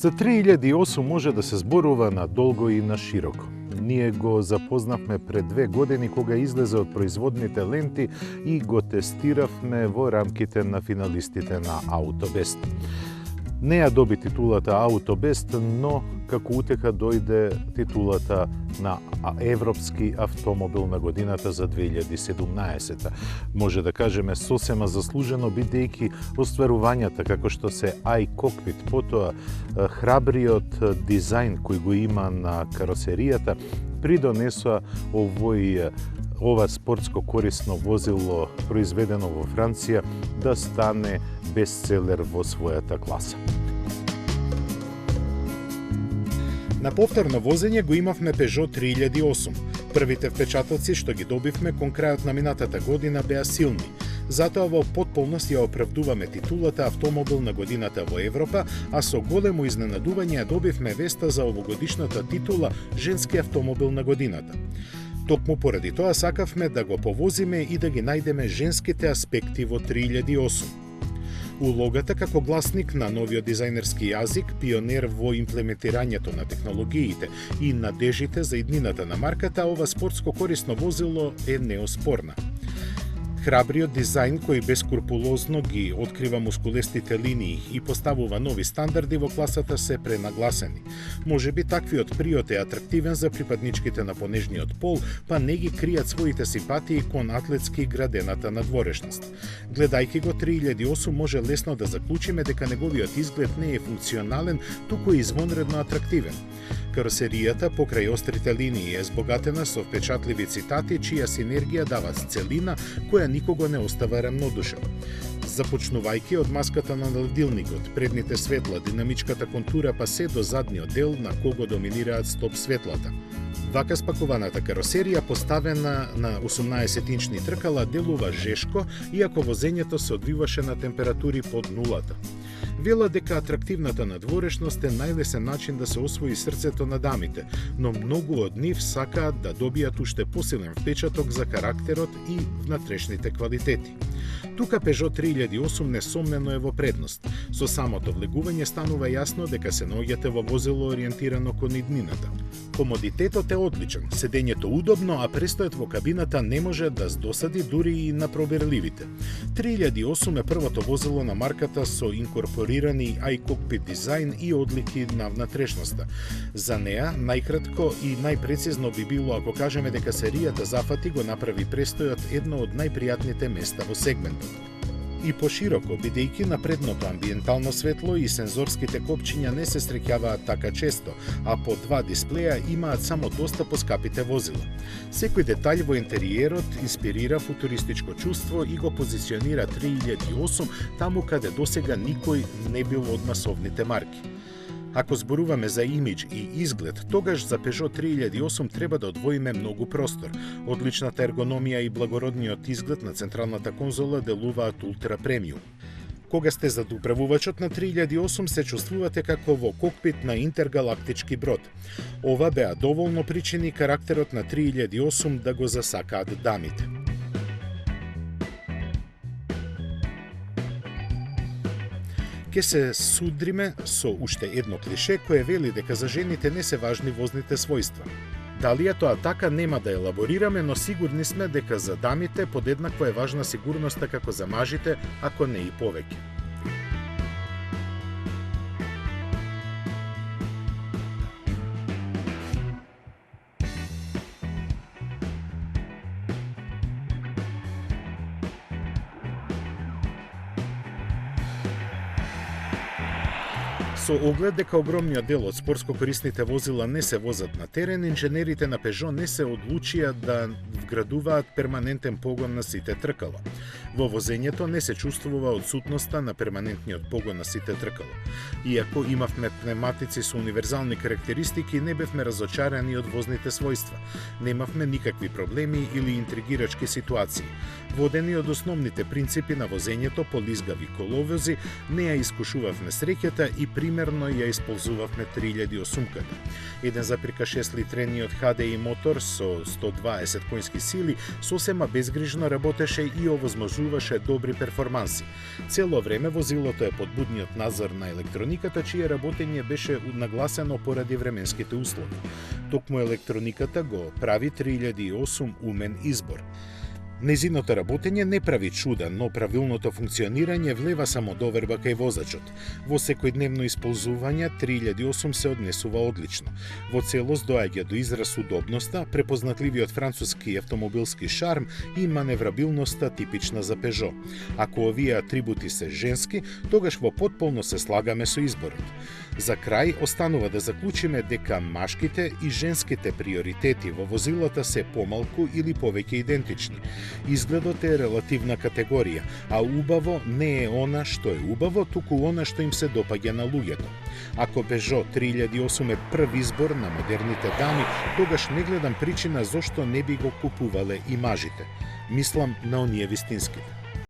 За 3008 може да се зборува на долго и на широко. Ние го запознавме пред 2 години кога излезе од производните ленти и го тестиравме во рамките на финалистите на Аутобест. Не ја доби титулата Аутобест, но како утеха дојде титулата на Европски автомобил на годината за 2017. Може да кажеме сосема заслужено, бидејќи остварувањата како што се iCockpit, потоа храбриот дизајн кој го има на каросеријата, придонесоа ова спортско корисно возило произведено во Франција да стане бестселер во својата класа. На повторно возење го имавме Peugeot 3008. Првите впечатоци што ги добивме кон крајот на минатата година беа силни. Затоа во потполност ја оправдуваме титулата Автомобил на годината во Европа, а со големо изненадување ја добивме веста за овогодишната титула Женски автомобил на годината. Токму поради тоа сакавме да го повозиме и да ги најдеме женските аспекти во 3008. Улогата како гласник на новиот дизајнерски јазик, пионер во имплементирањето на технологиите и надежите за иднината на марката, ова спортско корисно возило е неоспорна. Храбриот дизајн кој бескрупулозно ги открива мускулестите линии и поставува нови стандарди во класата се пренагласени. Може би таквиот приот е атрактивен за припадничките на понежниот пол, па не ги кријат своите симпатии кон атлетски градената надворешност. Гледајќи го 3008 може лесно да заклучиме дека неговиот изглед не е функционален, туку е извонредно атрактивен. Каросеријата покрај острите линии е збогатена со впечатливи цитати чија синергија дава целина која никого не остава рамнодушен. Започнувајќи од маската на ладилникот, предните светла, динамичката контура па се до задниот дел на кого доминираат стоп светлата. Вака спакуваната каросерија поставена на 18-инчни тркала делува жешко, иако возењето се одвиваше на температури под нулата. Вела дека атрактивната надворешност е најлесен начин да се освои срцето на дамите, но многу од нив сакаат да добијат уште посилен впечаток за карактерот и внатрешните квалитети. Тука Peugeot 3008 несомнено е во предност. Со самото влегување станува јасно дека се наоѓате во возило ориентирано кон иднината. Комодитетот е одличен, седењето удобно, а престојот во кабината не може да здосади дури и на проберливите. 3008 е првото возило на марката со инкорпорирани iCockpit дизајн и одлики на внатрешноста. За неа, најкратко и најпрецизно би било ако кажеме дека серијата зафати го направи престојот едно од најпријатните места во сегментот. И пошироко, бидејќи на предното амбиентално светло и сензорските копчиња не се среќаваат така често, а по 2 дисплеја имаат само доста поскапите возила. Секој детаљ во интериерот инспирира футуристичко чувство и го позиционира 3008 таму каде досега никој не бил од масовните марки. Ако зборуваме за имидж и изглед, тогаш за Peugeot 3008 треба да одвоиме многу простор. Одличната ергономија и благородниот изглед на централната конзола делуваат ултра премиум. Кога сте зад управувачот на 3008 се чувствувате како во кокпит на интергалактички брод. Ова беа доволно причини карактерот на 3008 да го засакаат дамите. Ке се судриме со уште едно клише кое вели дека за жените не се важни возните својства. Дали е тоа така нема да елаборираме, но сигурни сме дека за дамите подеднакво е важна сигурноста како за мажите, ако не и повеќе. Со оглед дека огромниот дел од спортско корисните возила не се возат на терен, инженерите на Peugeot не се одлучија да вградуваат перманентен погон на сите тркала. Во возењето не се чувствува одсутноста на перманентниот погон на сите тркала. Иако имавме пневматици со универзални карактеристики, не бевме разочарани од возните својства. Немавме никакви проблеми или интригирачки ситуации. Водени од основните принципи на возењето по лизгави коловози, не ја искушувавме среќата и примерно примерно ја исползувавме 3008-ката. 1,6 литрениот HDI мотор со 120 конски сили сосема безгрижно работеше и овозможуваше добри перформанси. Цело време возилото е под будниот надзор на електрониката, чие работење беше нагласено поради временските услови. Токму електрониката го прави 3008 умен избор. Незиното работење не прави чуда, но правилното функционирање влева самодоверба кај возачот. Во секојдневно исползување 3008 се однесува одлично. Во целост доаѓа до израз удобноста, препознатливиот француски автомобилски шарм и маневрабилноста типична за Peugeot. Ако овие атрибути се женски, тогаш во потполно се слагаме со изборот. За крај останува да заклучиме дека машките и женските приоритети во возилата се помалку или повеќе идентични. Изгледот е релативна категорија, а убаво не е она што е убаво, туку она што им се допаѓа на луѓето. Ако Peugeot 3008 е прв избор на модерните дами, тогаш не гледам причина зошто не би го купувале и мажите. Мислам на оние вистинските.